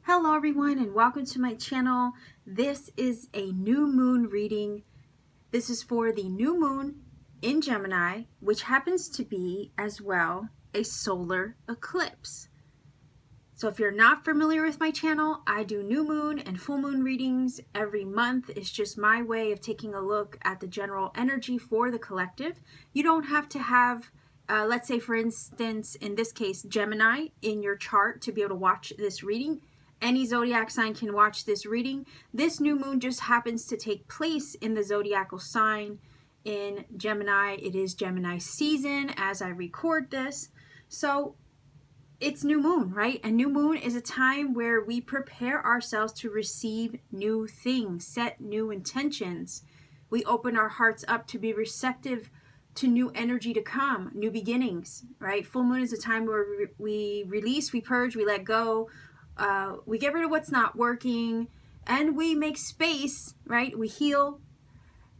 Hello everyone and welcome to my channel. This is a new moon reading. This is for the new moon in Gemini, which happens to be as well a solar eclipse. So if you're not familiar with my channel, I do new moon and full moon readings every month. It's just my way of taking a look at the general energy for the collective. You don't have to have, let's say for instance, in this case, Gemini in your chart to be able to watch this reading. Any zodiac sign can watch this reading. This new moon just happens to take place in the zodiacal sign in Gemini. It is Gemini season as I record this. So it's new moon, right? And new moon is a time where we prepare ourselves to receive new things, set new intentions. We open our hearts up to be receptive to new energy to come, new beginnings, right? Full moon is a time where we release, we purge, we let go, we get rid of what's not working, and we make space, right? We heal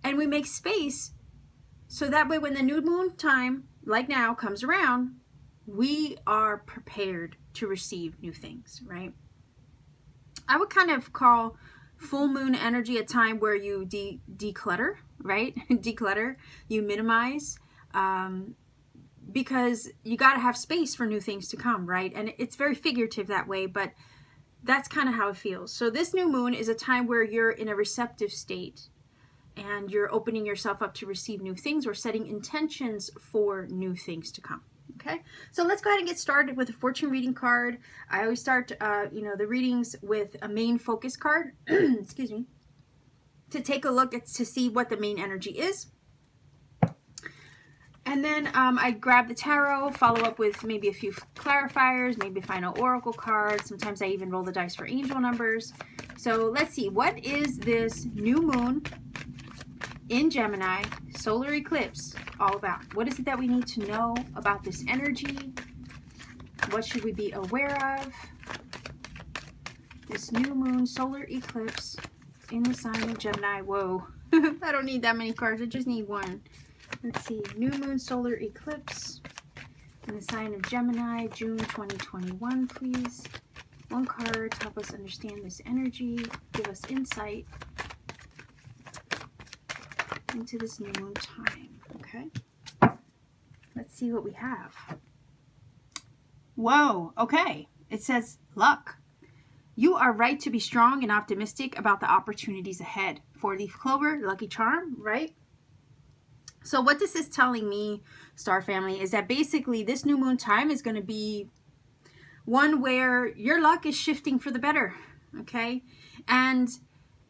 and we make space so that way when the new moon time, like now, comes around, we are prepared to receive new things, right? I would kind of call full moon energy a time where you declutter, right? Declutter, you minimize, because you got to have space for new things to come, right? And it's very figurative that way, but that's kind of how it feels. So this new moon is a time where you're in a receptive state and you're opening yourself up to receive new things or setting intentions for new things to come. Okay, so let's go ahead and get started with a fortune reading card. I always start, the readings with a main focus card, excuse me, to take a look at to see what the main energy is. And then I grab the tarot, follow up with maybe a few clarifiers, maybe a final oracle card. Sometimes I even roll the dice for angel numbers. So let's see, what is this new moon in Gemini solar eclipse all about? What is it that we need to know about this energy? What should we be aware of? This new moon solar eclipse in the sign of Gemini. Whoa, I don't need that many cards. I just need one. Let's see, new moon solar eclipse in the sign of Gemini, June 2021, please. One card to help us understand this energy, give us insight into this new moon time. Okay, let's see what we have. Whoa, okay, it says luck. You are right to be strong and optimistic about the opportunities ahead. 4-leaf clover, lucky charm, right? So what this is telling me, Star Family, is that basically this new moon time is going to be one where your luck is shifting for the better, okay? And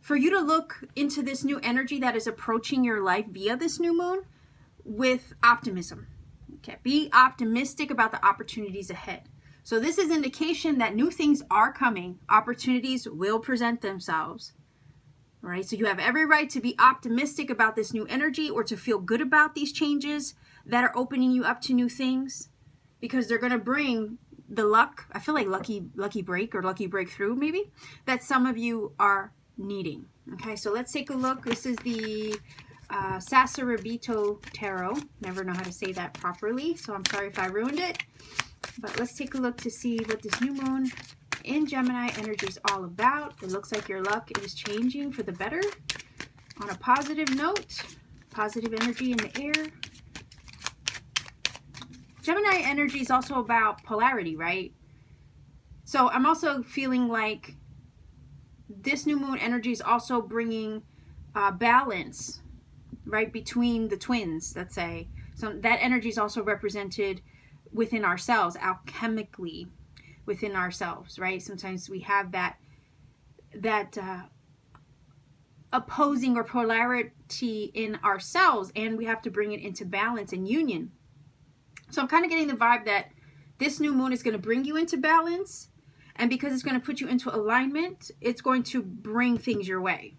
for you to look into this new energy that is approaching your life via this new moon with optimism, okay? Be optimistic about the opportunities ahead. So this is indication that new things are coming. Opportunities will present themselves. All right, so you have every right to be optimistic about this new energy or to feel good about these changes that are opening you up to new things, because they're going to bring the luck, I feel like lucky break or lucky breakthrough maybe, that some of you are needing. Okay, so let's take a look. This is the Sasarabito Tarot. Never know how to say that properly, so I'm sorry if I ruined it. But let's take a look to see what this new moon in Gemini energy is all about. It looks like your luck is changing for the better. On a positive note, positive energy in the air. Gemini energy is also about polarity, right? So I'm also feeling like this new moon energy is also bringing balance, right, between the twins, let's say. So that energy is also represented within ourselves, alchemically within ourselves, right? Sometimes we have that opposing or polarity in ourselves, and we have to bring it into balance and union. So I'm kind of getting the vibe that this new moon is going to bring you into balance, and because it's going to put you into alignment, it's going to bring things your way.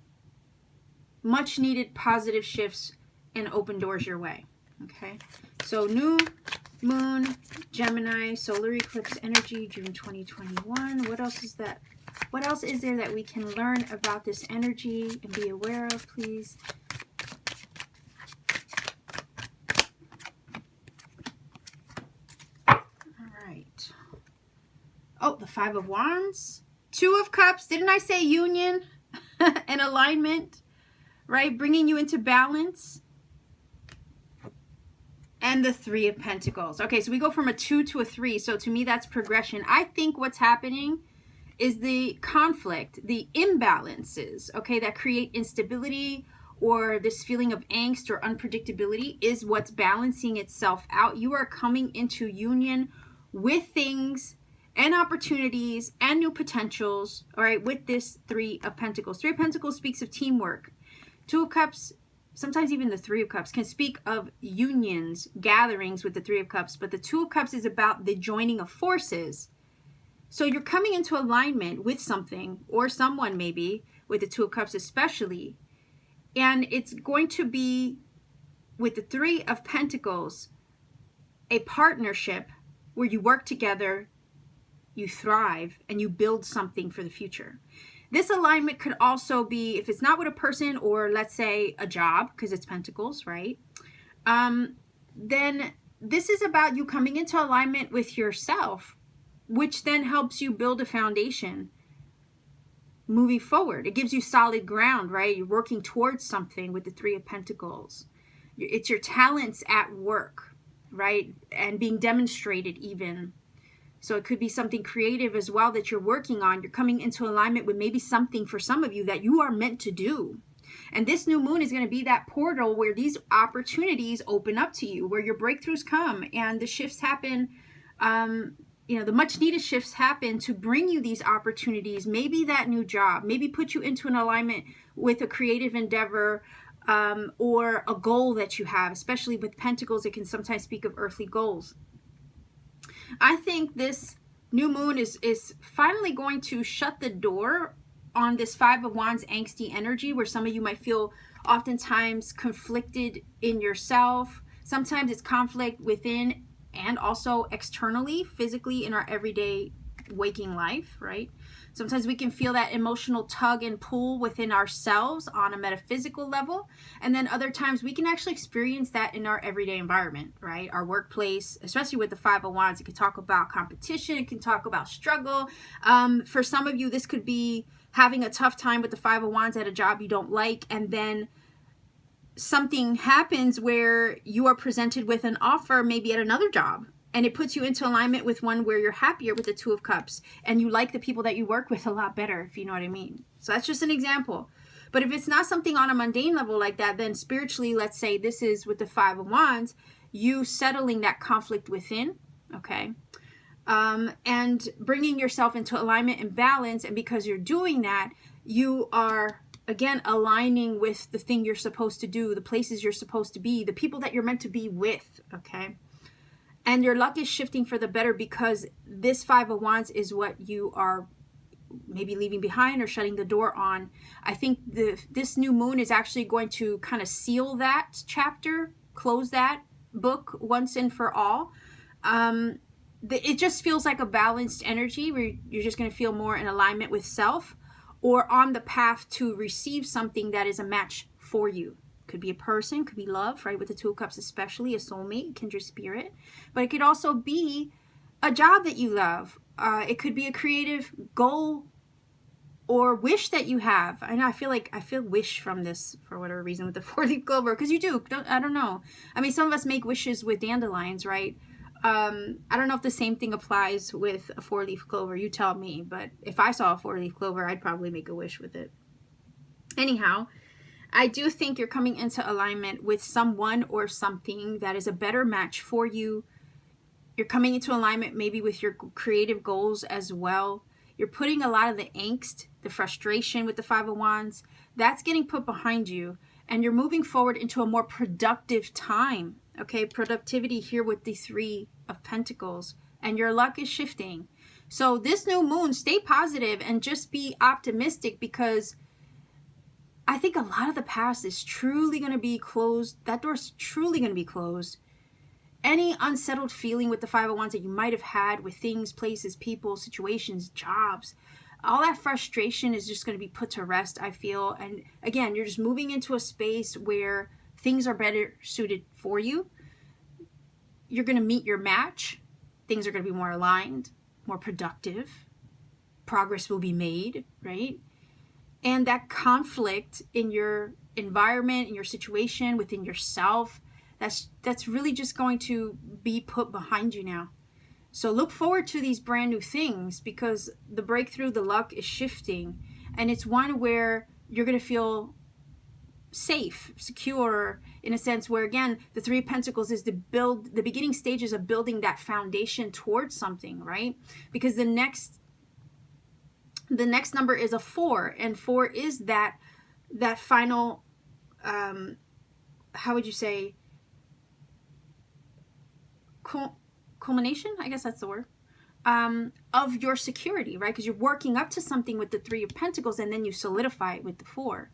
Much needed positive shifts and open doors your way. Okay, so new moon, Gemini, solar eclipse energy, June 2021. What else is that? What else is there that we can learn about this energy and be aware of, please? Five of Wands, Two of Cups. Didn't I say union and alignment, right? Bringing you into balance. And the Three of Pentacles. Okay, so we go from a 2 to a 3. So to me, that's progression. I think what's happening is the conflict, the imbalances, okay, that create instability or this feeling of angst or unpredictability is what's balancing itself out. You are coming into union with things and opportunities and new potentials, all right, with this Three of Pentacles. Three of Pentacles speaks of teamwork. Two of Cups, sometimes even the Three of Cups, can speak of unions, gatherings with the Three of Cups, but the Two of Cups is about the joining of forces. So you're coming into alignment with something or someone, maybe with the Two of Cups especially, and it's going to be with the Three of Pentacles, a partnership where you work together, you thrive, and you build something for the future. This alignment could also be, if it's not with a person or let's say a job, because it's Pentacles, right? Then this is about you coming into alignment with yourself, which then helps you build a foundation moving forward. It gives you solid ground, right? You're working towards something with the Three of Pentacles. It's your talents at work, right? And being demonstrated even. So it could be something creative as well that you're working on. You're coming into alignment with maybe something for some of you that you are meant to do. And this new moon is going to be that portal where these opportunities open up to you, where your breakthroughs come and the shifts happen. You know, the much needed shifts happen to bring you these opportunities, maybe that new job, maybe put you into an alignment with a creative endeavor or a goal that you have. Especially with Pentacles, it can sometimes speak of earthly goals. I think this new moon is finally going to shut the door on this Five of Wands angsty energy, where some of you might feel oftentimes conflicted in yourself. Sometimes it's conflict within and also externally, physically in our everyday waking life, right? Sometimes we can feel that emotional tug and pull within ourselves on a metaphysical level. And then other times we can actually experience that in our everyday environment, right? Our workplace, especially with the Five of Wands, it can talk about competition. It can talk about struggle. For some of you, this could be having a tough time with the Five of Wands at a job you don't like. And then something happens where you are presented with an offer, maybe at another job. And it puts you into alignment with one where you're happier with the Two of Cups. And you like the people that you work with a lot better, if you know what I mean. So that's just an example. But if it's not something on a mundane level like that, then spiritually, let's say this is with the Five of Wands, you settling that conflict within, okay? And bringing yourself into alignment and balance. And because you're doing that, you are, again, aligning with the thing you're supposed to do, the places you're supposed to be, the people that you're meant to be with, okay? And your luck is shifting for the better because this Five of Wands is what you are maybe leaving behind or shutting the door on. I think this new moon is actually going to kind of seal that chapter, close that book once and for all. It just feels like a balanced energy where you're just going to feel more in alignment with self or on the path to receive something that is a match for you. Could be a person, could be love, right? With the Two of Cups, especially a soulmate, kindred spirit. But it could also be a job that you love. It could be a creative goal or wish that you have. I know I feel wish from this for whatever reason with the four-leaf clover, because you do. I don't know. I mean, some of us make wishes with dandelions, right? I don't know if the same thing applies with a four-leaf clover. You tell me. But if I saw a four-leaf clover, I'd probably make a wish with it. Anyhow, I do think you're coming into alignment with someone or something that is a better match for you. You're coming into alignment maybe with your creative goals as well. You're putting a lot of the angst, the frustration with the Five of Wands, that's getting put behind you. And you're moving forward into a more productive time. Okay, productivity here with the Three of Pentacles. And your luck is shifting. So this new moon, stay positive and just be optimistic, because I think a lot of the past is truly going to be closed. That door's truly going to be closed. Any unsettled feeling with the Five of Wands that you might have had with things, places, people, situations, jobs, all that frustration is just going to be put to rest, I feel. And again, you're just moving into a space where things are better suited for you. You're going to meet your match. Things are going to be more aligned, more productive. progress will be made, right? And that conflict in your environment, in your situation, within yourself, that's really just going to be put behind you now. So look forward to these brand new things, because the breakthrough, the luck is shifting, and it's one where you're going to feel safe, secure, in a sense where, again, the Three of Pentacles is the beginning stages of building that foundation towards something, right? Because the next number is a 4, and 4 is that final, how would you say, culmination, I guess that's the word, of your security, right? Because you're working up to something with the Three of Pentacles, and then you solidify it with the 4.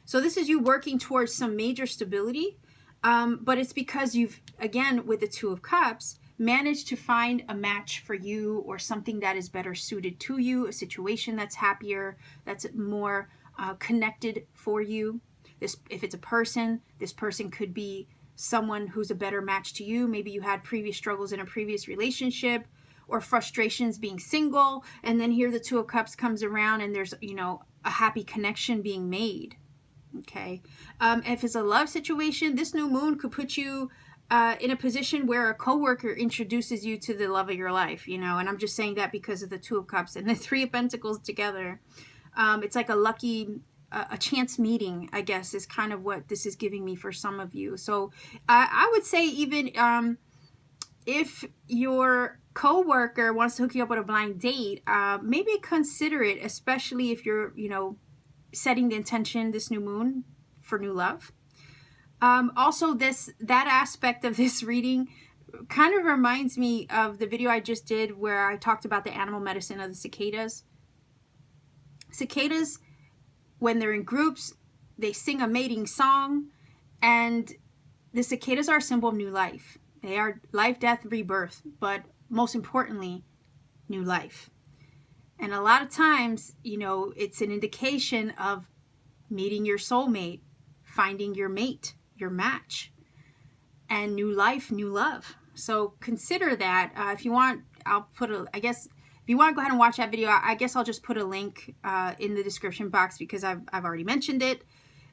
So this is you working towards some major stability, but it's because you've, again, with the Two of Cups, managed to find a match for you, or something that is better suited to you, a situation that's happier, that's more connected for you. If it's a person, this person could be someone who's a better match to you. Maybe you had previous struggles in a previous relationship, or frustrations being single, and then here the Two of Cups comes around, and there's, you know, a happy connection being made. Okay. If it's a love situation, this new moon could put you in a position where a coworker introduces you to the love of your life, you know, and I'm just saying that because of the Two of Cups and the Three of Pentacles together. It's like a lucky, a chance meeting, I guess, is kind of what this is giving me for some of you. So I would say, even if your coworker wants to hook you up with a blind date, maybe consider it, especially if you're, you know, setting the intention this new moon for new love. Also, that aspect of this reading kind of reminds me of the video I just did where I talked about the animal medicine of the cicadas. Cicadas, when they're in groups, they sing a mating song, and the cicadas are a symbol of new life. They are life, death, rebirth, but most importantly, new life. And a lot of times, you know, it's an indication of meeting your soulmate, finding your mate, your match, and new life, new love. So consider that. If you want, I'll put I guess, if you want to go ahead and watch that video, I guess I'll just put a link in the description box, because I've already mentioned it.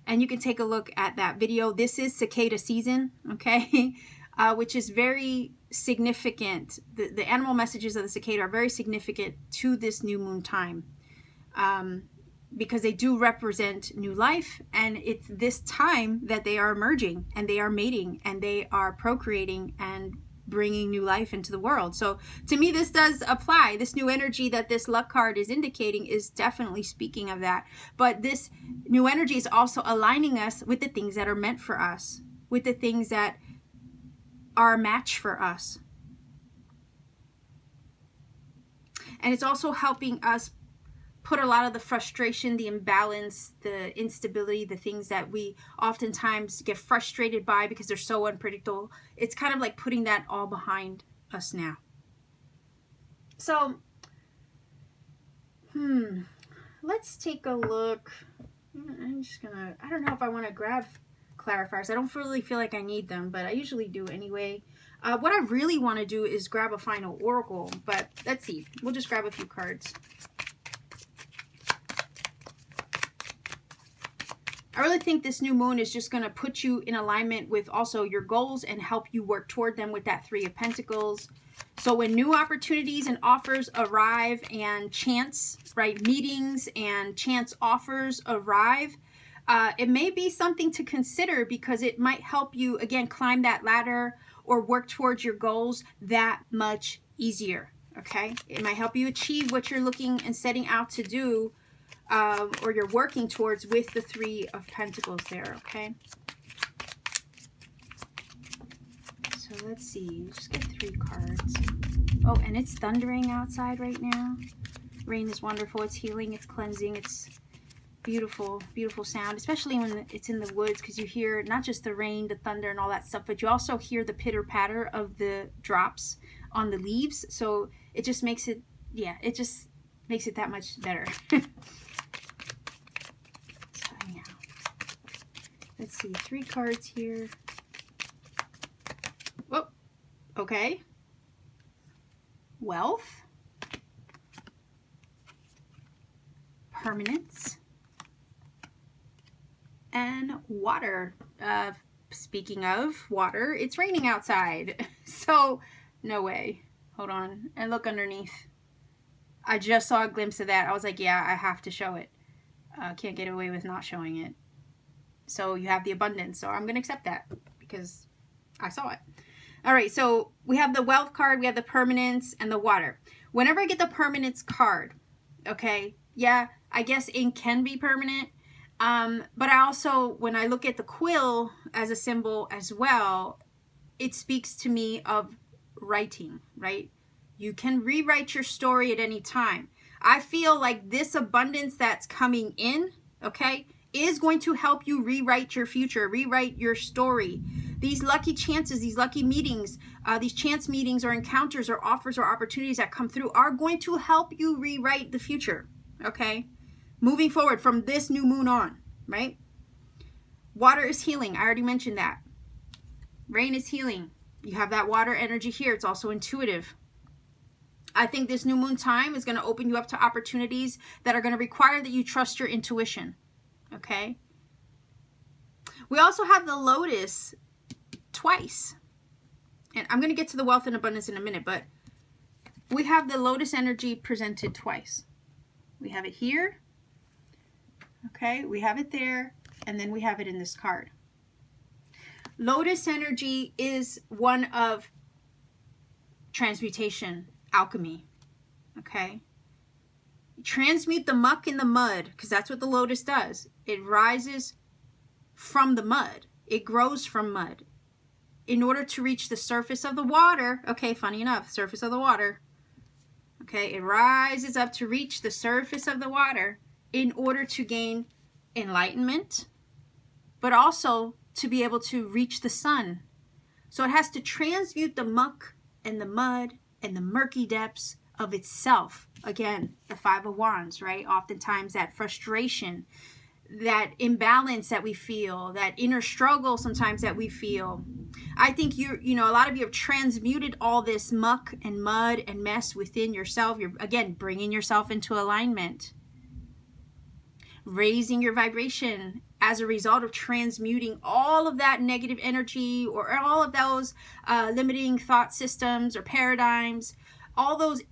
And you can take a look at that video. This is cicada season, okay? Which is very significant. The animal messages of the cicada are very significant to this new moon time, because they do represent new life, and it's this time that they are emerging, and they are mating, and they are procreating and bringing new life into the world. So to me, this does apply. This new energy that this luck card is indicating is definitely speaking of that. But this new energy is also aligning us with the things that are meant for us, with the things that are a match for us. And it's also helping us put a lot of the frustration, the imbalance, the instability, the things that we oftentimes get frustrated by because they're so unpredictable. It's kind of like putting that all behind us now. So, let's take a look. I'm just gonna, I don't know if I want to grab clarifiers. I don't really feel like I need them, but I usually do anyway. What I really want to do is grab a final oracle, but let's see. We'll just grab a few cards. I really think this new moon is just going to put you in alignment with also your goals and help you work toward them with that Three of Pentacles. So when new opportunities and offers arrive, and chance, right, meetings and chance offers arrive, it may be something to consider, because it might help you, again, climb that ladder or work towards your goals that much easier, okay? It might help you achieve what you're looking and setting out to do, or you're working towards with the Three of Pentacles there, okay? So let's see, just get 3 cards. Oh, and it's thundering outside right now. Rain is wonderful, it's healing, it's cleansing, it's beautiful, beautiful sound, especially when it's in the woods, because you hear not just the rain, the thunder, and all that stuff, but you also hear the pitter-patter of the drops on the leaves. So it just makes it, yeah, it just makes it that much better. So, yeah. Let's see, 3 cards here. Whoa, okay. Wealth. permanents and water. Speaking of water, it's raining outside. So, no way. Hold on. And look underneath. I just saw a glimpse of that. I was like, yeah, I have to show it. Can't get away with not showing it. So you have the abundance. So I'm going to accept that because I saw it. All right. So we have the wealth card. We have the permanence and the water. Whenever I get the permanence card, okay, yeah, I guess ink can be permanent. But I also, when I look at the quill as a symbol as well, it speaks to me of writing, right? You can rewrite your story at any time. I feel like this abundance that's coming in, okay, is going to help you rewrite your future, rewrite your story. These lucky chances, these lucky meetings, these chance meetings or encounters or offers or opportunities that come through are going to help you rewrite the future, okay? Moving forward from this new moon on, right? Water is healing. I already mentioned that. Rain is healing. You have that water energy here. It's also intuitive. I think this new moon time is going to open you up to opportunities that are going to require that you trust your intuition, okay? We also have the lotus twice. And I'm going to get to the wealth and abundance in a minute, but we have the lotus energy presented twice. We have it here. Okay, we have it there, and then we have it in this card. Lotus energy is one of transmutation, alchemy. Okay? Transmute the muck in the mud, because that's what the lotus does. It rises from the mud. It grows from mud. In order to reach the surface of the water, okay, funny enough, surface of the water. Okay, it rises up to reach the surface of the water in order to gain enlightenment, but also to be able to reach the sun. So it has to transmute the muck and the mud and the murky depths of itself. Again, the Five of Wands, right? Oftentimes that frustration, that imbalance that we feel, that inner struggle sometimes that we feel. I think a lot of you have transmuted all this muck and mud and mess within yourself. You're, again, bringing yourself into alignment, raising your vibration as a result of transmuting all of that negative energy or all of those limiting thought systems or paradigms, all those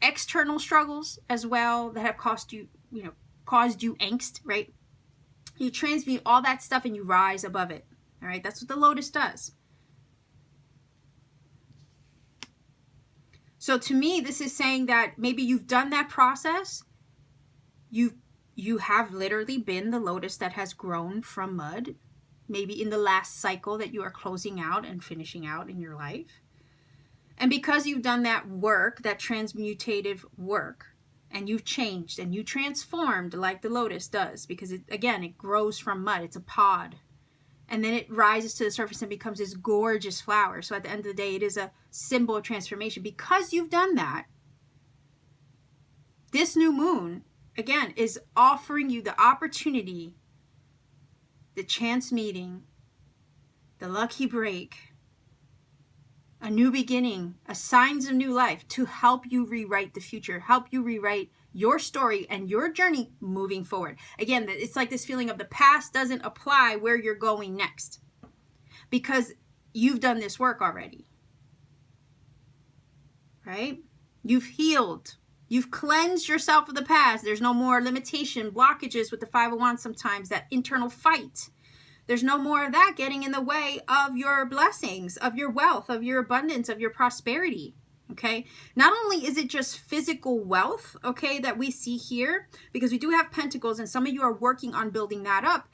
external struggles as well that have caused you angst, right? You transmute all that stuff and you rise above it. All right, that's what the lotus does. So to me, this is saying that maybe you've done that process. You have literally been the lotus that has grown from mud, maybe in the last cycle that you are closing out and finishing out in your life. And because you've done that work, that transmutative work, and you've changed and you transformed like the lotus does, because it grows from mud. It's a pod. And then it rises to the surface and becomes this gorgeous flower. So at the end of the day, it is a symbol of transformation. Because you've done that, this new moon, again, is offering you the opportunity, the chance meeting, the lucky break, a new beginning, a signs of new life to help you rewrite the future, help you rewrite your story and your journey moving forward. Again, it's like this feeling of the past doesn't apply where you're going next because you've done this work already, right? You've healed. You've cleansed yourself of the past. There's no more limitation, blockages with the Five of Wands sometimes, that internal fight. There's no more of that getting in the way of your blessings, of your wealth, of your abundance, of your prosperity, okay? Not only is it just physical wealth, okay, that we see here, because we do have pentacles and some of you are working on building that up.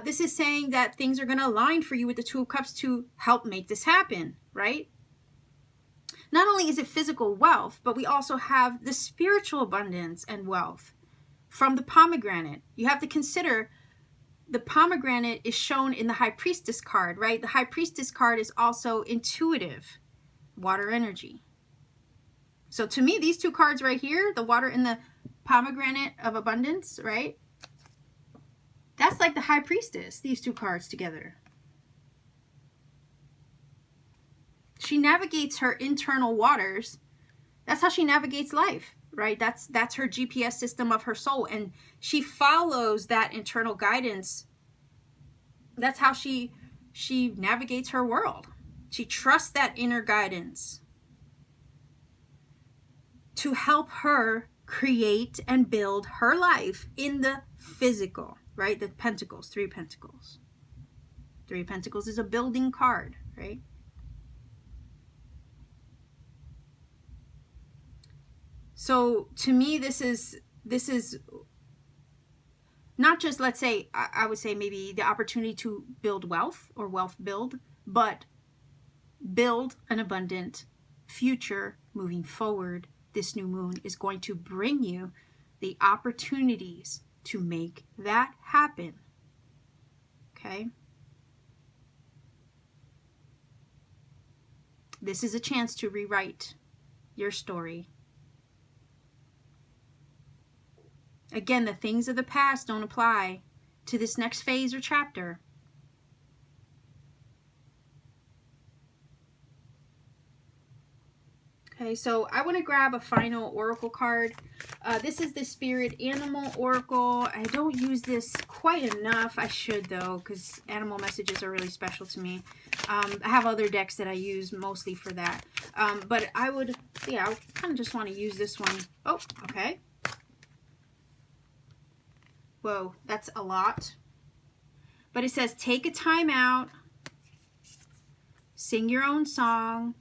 This is saying that things are going to align for you with the Two of Cups to help make this happen, right? Not only is it physical wealth, but we also have the spiritual abundance and wealth from the pomegranate. You have to consider the pomegranate is shown in the High Priestess card, right? The High Priestess card is also intuitive, water energy. So to me, these two cards right here, the water and the pomegranate of abundance, right? That's like the High Priestess, these two cards together. She navigates her internal waters. That's how she navigates life, right? That's her GPS system of her soul, and she follows that internal guidance. That's how she navigates her world. She trusts that inner guidance to help her create and build her life in the physical, right? The Pentacles, 3 Pentacles. 3 Pentacles is a building card, right? So to me, this is not just, let's say, I would say maybe the opportunity to build wealth or wealth build, but build an abundant future moving forward. This new moon is going to bring you the opportunities to make that happen. Okay? This is a chance to rewrite your story. Again, the things of the past don't apply to this next phase or chapter. Okay, so I want to grab a final oracle card. This is the Spirit Animal Oracle. I don't use this quite enough. I should, though, because animal messages are really special to me. I have other decks that I use mostly for that. But I would, yeah, I kind of just want to use this one. Oh, okay. Whoa, that's a lot. But it says, take a time out, sing your own song,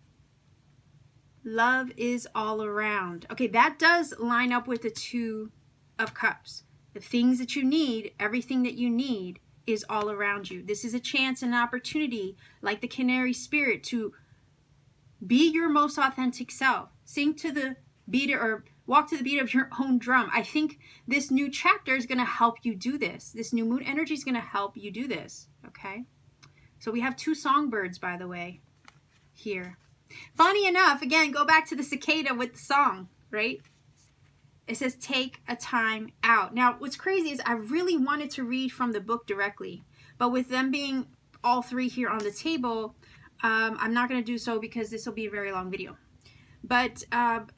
love is all around. Okay, that does line up with the 2 of Cups. The things that you need, everything that you need is all around you. This is a chance and an opportunity, like the Canary Spirit, to be your most authentic self. Sing to the beat or walk to the beat of your own drum. I think this new chapter is going to help you do this. This new moon energy is going to help you do this. Okay? So we have 2 songbirds, by the way, here. Funny enough, again, go back to the cicada with the song, right? It says, take a time out. Now, what's crazy is I really wanted to read from the book directly, but with them being all 3 here on the table, I'm not going to do so because this will be a very long video. But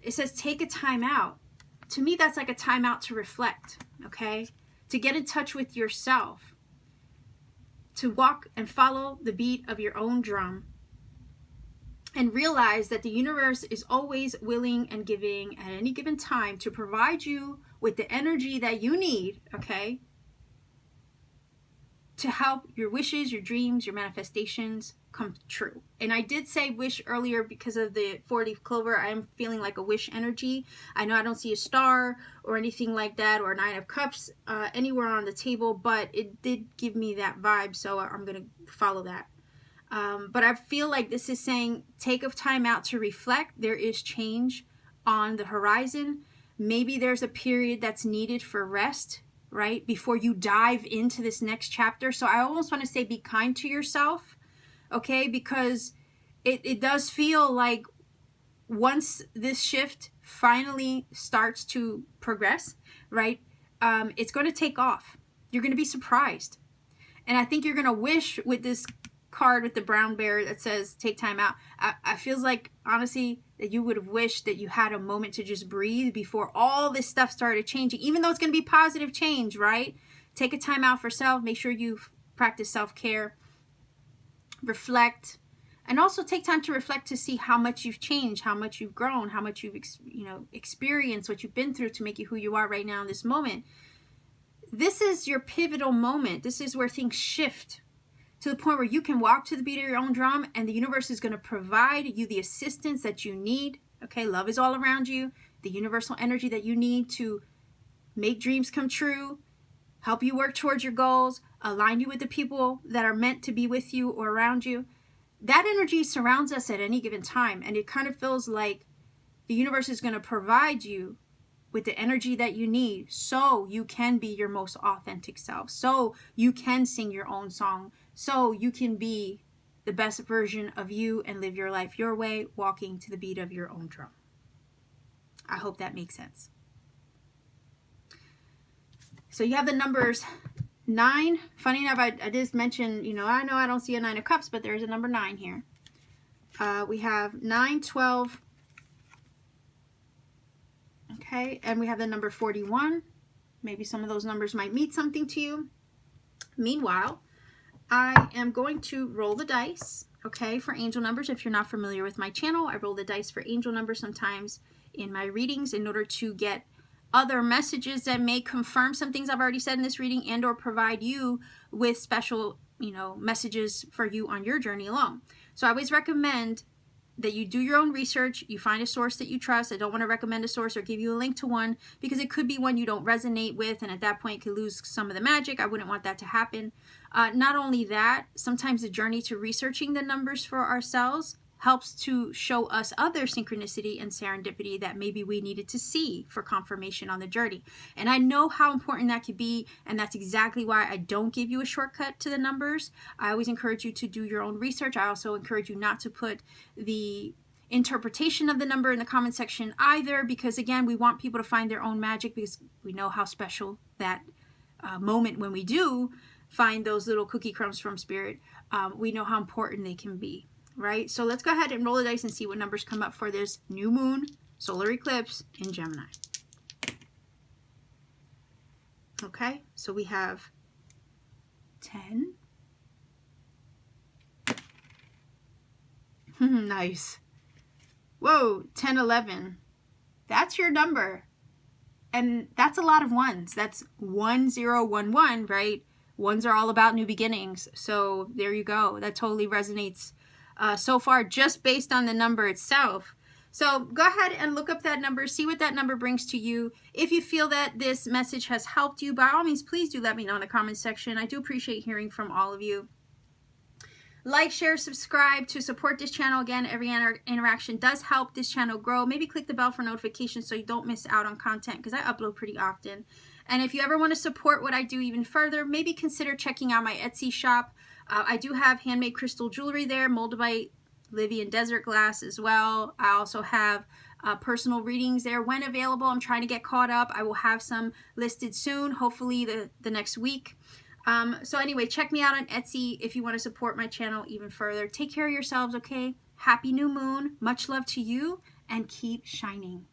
it says, take a time out. To me, that's like a time out to reflect, okay? To get in touch with yourself. To walk and follow the beat of your own drum. And realize that the universe is always willing and giving at any given time to provide you with the energy that you need, okay? To help your wishes, your dreams, your manifestations come true. And I did say wish earlier because of the 4-leaf clover. I am feeling like a wish energy. I know I don't see a star or anything like that, or a 9 of Cups anywhere on the table, but it did give me that vibe, so I'm going to follow that. But I feel like this is saying take a time out to reflect. There is change on the horizon. Maybe there's a period that's needed for rest, right? Before you dive into this next chapter. So I almost want to say be kind to yourself, okay? Because it does feel like once this shift finally starts to progress, right? It's going to take off. You're going to be surprised. And I think you're going to wish with this card with the brown bear that says take time out. I feels like, honestly, that you would have wished that you had a moment to just breathe before all this stuff started changing, even though it's going to be positive change, right? Take a time out for self. Make sure you practice self-care. Reflect. And also take time to reflect to see how much you've changed, how much you've grown, how much you've experienced, what you've been through to make you who you are right now in this moment. This is your pivotal moment. This is where things shift to the point where you can walk to the beat of your own drum, and the universe is going to provide you the assistance that you need. Okay, love is all around you. The universal energy that you need to make dreams come true, help you work towards your goals, align you with the people that are meant to be with you or around you. That energy surrounds us at any given time, and it kind of feels like the universe is going to provide you with the energy that you need so you can be your most authentic self, so you can sing your own song, so you can be the best version of you and live your life your way, walking to the beat of your own drum. I hope that makes sense. So you have the numbers 9. Funny enough, I just mentioned, I know I don't see a 9 of Cups, but there's a number 9 here. We have 9, 12. Okay, and we have the number 41. Maybe some of those numbers might mean something to you. Meanwhile, I am going to roll the dice, okay, for angel numbers. If you're not familiar with my channel, I roll the dice for angel numbers sometimes in my readings in order to get other messages that may confirm some things I've already said in this reading and or provide you with special, messages for you on your journey along. So I always recommend that you do your own research, you find a source that you trust. I don't want to recommend a source or give you a link to one because it could be one you don't resonate with, and at that point it could lose some of the magic. I wouldn't want that to happen. Not only that, sometimes the journey to researching the numbers for ourselves helps to show us other synchronicity and serendipity that maybe we needed to see for confirmation on the journey. And I know how important that could be, and that's exactly why I don't give you a shortcut to the numbers. I always encourage you to do your own research. I also encourage you not to put the interpretation of the number in the comment section either, because again, we want people to find their own magic, because we know how special that moment when we do find those little cookie crumbs from spirit, we know how important they can be. Right? So let's go ahead and roll the dice and see what numbers come up for this new moon solar eclipse in Gemini. Okay, so we have 10. Nice. Whoa, 10, 11. That's your number. And that's a lot of ones. That's 1011, right? Ones are all about new beginnings. So there you go. That totally resonates so far, just based on the number itself. So go ahead and look up that number, see what that number brings to you. If you feel that this message has helped you, by all means, please do let me know in the comments section. I do appreciate hearing from all of you. Like, share, subscribe to support this channel. Again, every interaction does help this channel grow. Maybe click the bell for notifications so you don't miss out on content, because I upload pretty often. And if you ever want to support what I do even further, maybe consider checking out my Etsy shop. I do have handmade crystal jewelry there, molded by Livian Desert Glass as well. I also have personal readings there when available. I'm trying to get caught up. I will have some listed soon, hopefully the next week. So anyway, check me out on Etsy if you want to support my channel even further. Take care of yourselves, okay? Happy new moon. Much love to you, and keep shining.